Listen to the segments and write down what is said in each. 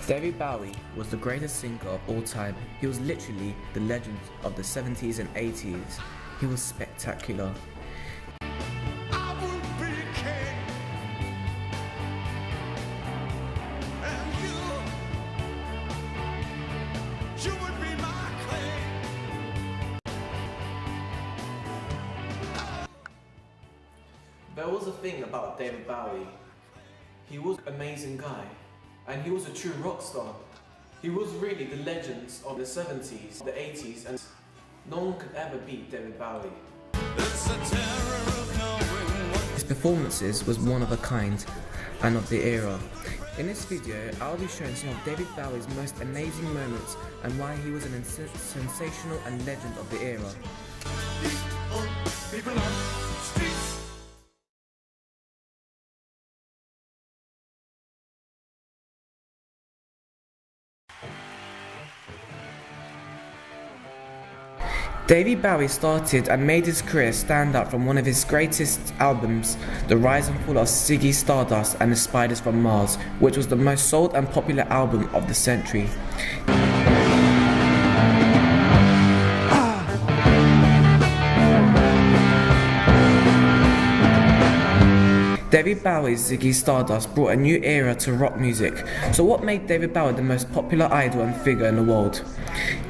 David Bowie was the greatest singer of all time. He was literally the legend of the 70s and 80s. He was spectacular. There was a thing about David Bowie. He was an amazing guy, and he was a true rock star. He was really the legends of the 70s, the 80s, and no one could ever beat David Bowie. His performances was one of a kind and of the era. In this video, I'll be showing some of David Bowie's most amazing moments and why he was a sensational and legend of the era. David Bowie started and made his career stand out from one of his greatest albums, The Rise and Fall of Ziggy Stardust and the Spiders from Mars, which was the most sold and popular album of the century. David Bowie's Ziggy Stardust brought a new era to rock music. So what made David Bowie the most popular idol and figure in the world?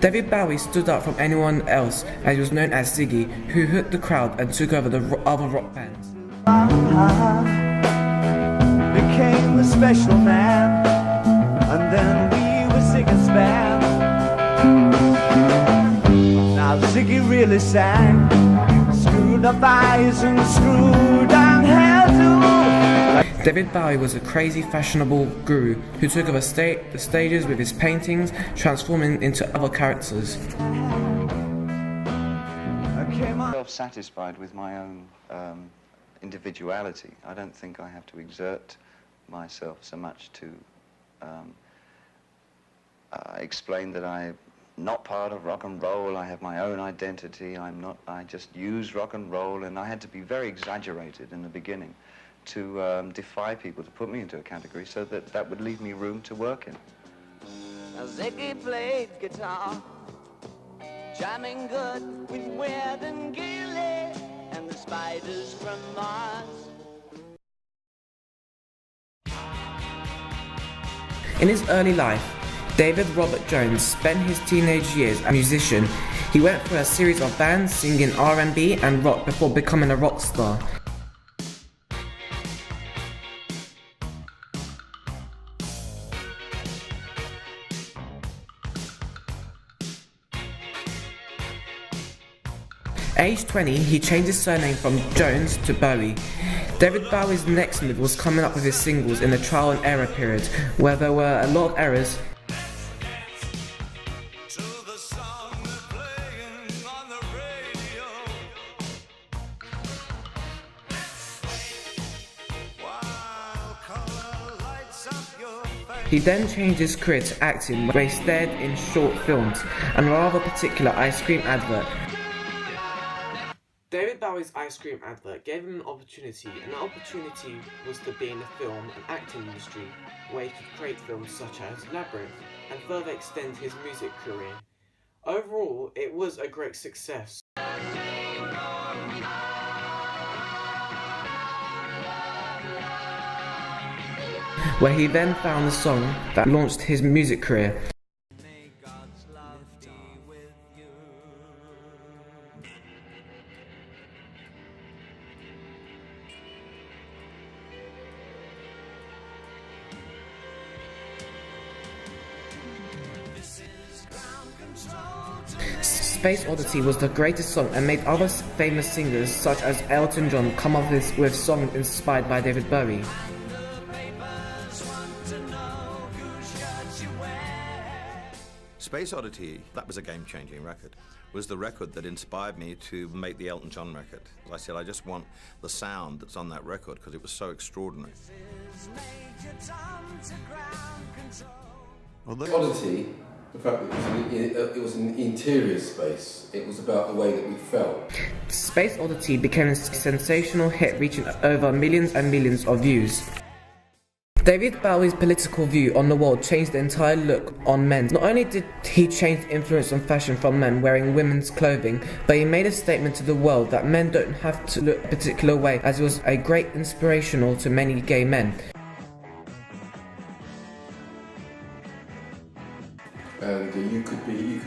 David Bowie stood out from anyone else and he was known as Ziggy, who hooked the crowd and took over the other rock bands. Became a special man, and then we were Ziggy's band. Now Ziggy really sang, screwed up eyes and screwed down hairdo. David Bowie was a crazy fashionable guru who took over the stages with his paintings, transforming into other characters. Self-satisfied with my own individuality. I don't think I have to exert myself so much to explain that I'm not part of rock and roll. I have my own identity. I just use rock and roll, and I had to be very exaggerated in the beginning to defy people to put me into a category so that would leave me room to work in. Ziggy played guitar, jamming good with Weird and Gilly and the Spiders from Mars. In his early life, David Robert Jones spent his teenage years as a musician. He went through a series of bands singing R&B and rock before becoming a rock star. Age 20, he changed his surname from Jones to Bowie. David Bowie's next move was coming up with his singles in the trial and error period, where there were a lot of errors. He then changed his career to acting, where he starred in short films and a rather particular ice cream advert. David Bowie's ice cream advert gave him an opportunity, and that opportunity was to be in the film and acting industry, where he could create films such as Labyrinth and further extend his music career. Overall, it was a great success. Where he then found the song that launched his music career. Space Oddity was the greatest song and made other famous singers such as Elton John come up with songs inspired by David Bowie. Space Oddity, that was a game-changing record, was the record that inspired me to make the Elton John record. As I said, I just want the sound that's on that record because it was so extraordinary. Well, the Oddity, the fact that it was an interior space, it was about the way that we felt. Space Oddity became a sensational hit, reaching over millions and millions of views. David Bowie's political view on the world changed the entire look on men. Not only did he change the influence on fashion from men wearing women's clothing, but he made a statement to the world that men don't have to look a particular way, as he was a great inspirational to many gay men. And you could be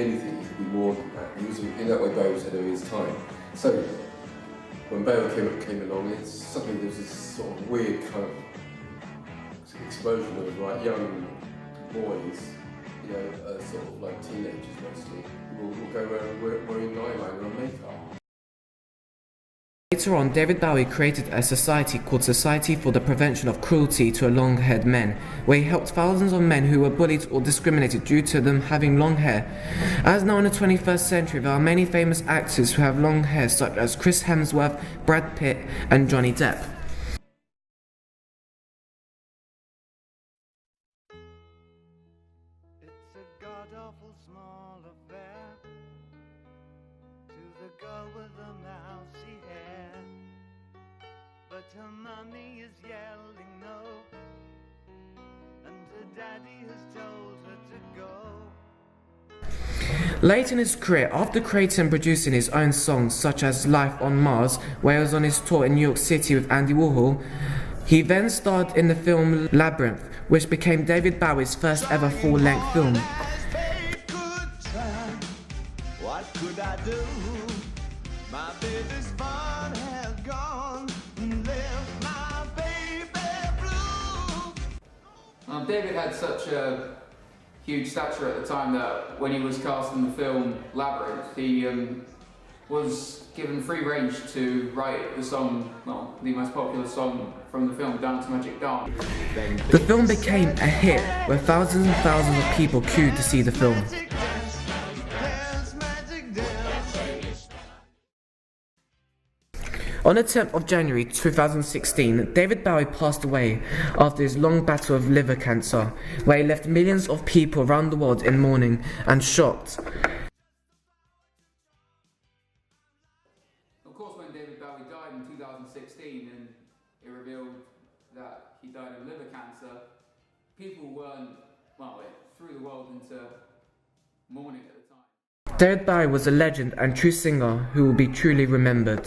anything. You could be more than that. He was, in that way, Bowie was ahead of his time. So when Bowie came along, suddenly there was this sort of weird kind of explosion of like young boys, sort of like teenagers mostly, who will go around wearing eyeliner and makeup. Later on, David Bowie created a society called Society for the Prevention of Cruelty to Long-Haired Men, where he helped thousands of men who were bullied or discriminated due to them having long hair. As now in the 21st century, there are many famous actors who have long hair, such as Chris Hemsworth, Brad Pitt, and Johnny Depp. It's a god-awful small affair to the girl with the mousy hair, but her mummy is yelling no, and her daddy has told her to go. Late in his career, after creating and producing his own songs such as Life on Mars, where he was on his tour in New York City with Andy Warhol, he then starred in the film Labyrinth, which became David Bowie's first ever full-length film. What could I do? My baby's fun has gone and left my baby blue. David had such a huge stature at the time that when he was cast in the film Labyrinth, he was given free range to write the song, well, the most popular song from the film, Dance Magic Dance. The film became a hit, where thousands and thousands of people queued to see the film. On the 10th of January 2016, David Bowie passed away after his long battle with liver cancer, where he left millions of people around the world in mourning and shocked. Of course, when David Bowie died in 2016 and it revealed that he died of liver cancer, people weren't, well, it threw the world into mourning at the time. David Bowie was a legend and true singer who will be truly remembered.